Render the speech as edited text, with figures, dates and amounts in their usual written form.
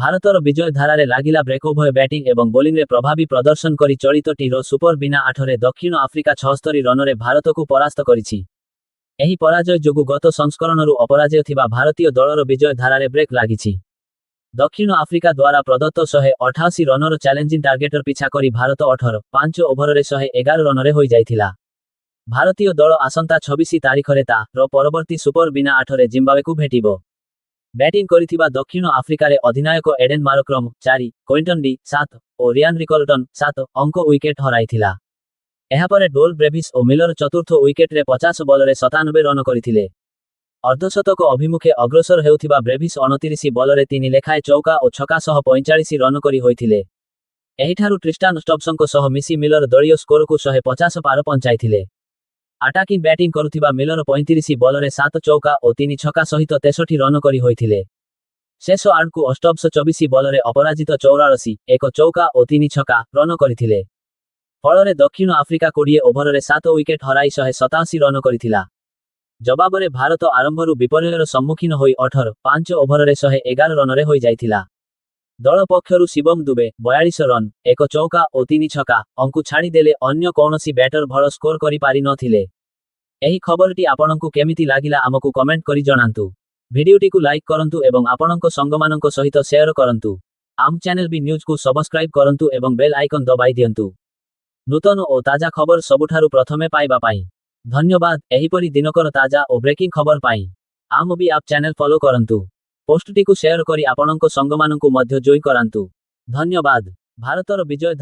ଭାରତର ବିଜୟ ଧାରାରେ ଲାଗିଲା ବ୍ରେକ୍ ଉଭୟ ବ୍ୟାଟିଂ ଏବଂ ବୋଲିଂରେ ପ୍ରଭାବୀ ପ୍ରଦର୍ଶନ କରି ଚଳିତ ଟି-ର ସୁପର ବିନା 8ରେ ଦକ୍ଷିଣ ଆଫ୍ରିକା 76 ରନରେ ଭାରତକୁ ପରାସ୍ତ କରିଛି। ଏହି ପରାଜୟ ଯୋଗୁଁ ଗତ ସଂସ୍କରଣରୁ ଅପରାଜୟ ଥିବା ଭାରତୀୟ ଦଳର ବିଜୟ ଧାରାରେ ବ୍ରେକ୍ ଲାଗିଛି। ଦକ୍ଷିଣ ଆଫ୍ରିକା ଦ୍ୱାରା ପ୍ରଦତ୍ତ 188 ରନର ଚ୍ୟାଲେଞ୍ଜିଂ ଟାର୍ଗେଟର ପିଛା କରି ଭାରତ 5 ଓଭରରେ 111 ରନରେ ହୋଇଯାଇଥିଲା। ଭାରତୀୟ ଦଳ ଆସନ୍ତା 26 ତାରିଖରେ ତା''ର ପରବର୍ତ୍ତୀ ସୁପର ବିନା 8ରେ ଜିମ୍ବାୱେକୁ ଭେଟିବ। ବ୍ୟାଟିଂ କରିଥିବା ଦକ୍ଷିଣ ଆଫ୍ରିକାରେ ଅଧିନାୟକ ଏଡେନ୍ ମାରକ୍ରମ 4, କ୍ୱିଣ୍ଟନ ଡି 7 ଓ ରିଆନ୍ ରିକଲଟନ୍ 7 ଅଙ୍କ ୱିକେଟ୍ ହରାଇଥିଲା। ଏହାପରେ ଡୋଲ୍ ବ୍ରେଭିସ୍ ଓ ମିଲର ଚତୁର୍ଥ ୱିକେଟ୍ରେ 50 ବଲରେ 97 ରନ କରିଥିଲେ। ଅର୍ଦ୍ଧଶତକ ଅଭିମୁଖେ ଅଗ୍ରସର ହେଉଥିବା ବ୍ରେଭିସ୍ 29 ବଲରେ 3 ଲେଖାଏଁ ଚୌକା ଓ ଛକା ସହ 45 ରନ କରି ହୋଇଥିଲେ। ଏହିଠାରୁ ଟ୍ରିଷ୍ଟାନ୍ ଷ୍ଟବ୍ସଙ୍କ ସହ ମିଶି ମିଲର ଦଳୀୟ ସ୍କୋରକୁ 150 ପାର ପହଞ୍ଚାଇଥିଲେ। ଆଟାକିଂ ବ୍ୟାଟିଂ କରୁଥିବା ମିଲର 35 ବଲରେ 7 ଚୌକା ଓ 3 ଛକା ସହିତ 63 ରନ କରି ହୋଇଥିଲେ। ଶେଷ ଆଡ଼କୁ ଷ୍ଟବ୍ସ 24 ବଲରେ ଅପରାଜିତ 84, 1 ଚୌକା ଓ 3 ଛକା ରନ କରିଥିଲେ। ଫଳରେ ଦକ୍ଷିଣ ଆଫ୍ରିକା 20 ଓଭରରେ 7 ୱିକେଟ୍ ହରାଇ 187 ରନ କରିଥିଲା। ଜବାବରେ ଭାରତ ଆରମ୍ଭରୁ ବିପର୍ଯ୍ୟୟର ସମ୍ମୁଖୀନ ହୋଇ 5 ଓଭରରେ 111 ରନରେ ହୋଇଯାଇଥିଲା। ଦଳ ପକ୍ଷରୁ ଶିବମ୍ ଦୁବେ 42 ରନ୍, 1 ଚୌକା ଓ 3 ଛକା ଅଙ୍କୁ ଛାଡ଼ିଦେଲେ ଅନ୍ୟ କୌଣସି ବ୍ୟାଟର ଭଲ ସ୍କୋର କରିପାରି ନଥିଲେ। ଏହି ଖବରଟି ଆପଣଙ୍କୁ କେମିତି ଲାଗିଲା ଆମକୁ କମେଣ୍ଟ କରି ଜଣାନ୍ତୁ। ଭିଡିଓଟିକୁ ଲାଇକ୍ କରନ୍ତୁ ଏବଂ ଆପଣଙ୍କ ସାଙ୍ଗମାନଙ୍କ ସହିତ ସେୟାର କରନ୍ତୁ। ଆମ ଚ୍ୟାନେଲ ବି ନ୍ୟୁଜକୁ ସବସ୍କ୍ରାଇବ୍ କରନ୍ତୁ ଏବଂ ବେଲ୍ ଆଇକନ୍ ଦବାଇ ଦିଅନ୍ତୁ ନୂତନ ଓ ତାଜା ଖବର ସବୁଠାରୁ ପ୍ରଥମେ ପାଇବା ପାଇଁ। ଧନ୍ୟବାଦ। ଏହିପରି ଦିନକର ତାଜା ଓ ବ୍ରେକିଂ ଖବର ପାଇଁ ଆମ ବି ଆପ୍ ଚ୍ୟାନେଲ ଫଲୋ କରନ୍ତୁ। ପୋଷ୍ଟଟିକୁ ସେୟାର କରି ଆପଣଙ୍କ ସାଙ୍ଗମାନଙ୍କୁ ମଧ୍ୟ ଜଏନ୍ କରାନ୍ତୁ। ଧନ୍ୟବାଦ। ଭାରତର ବିଜୟ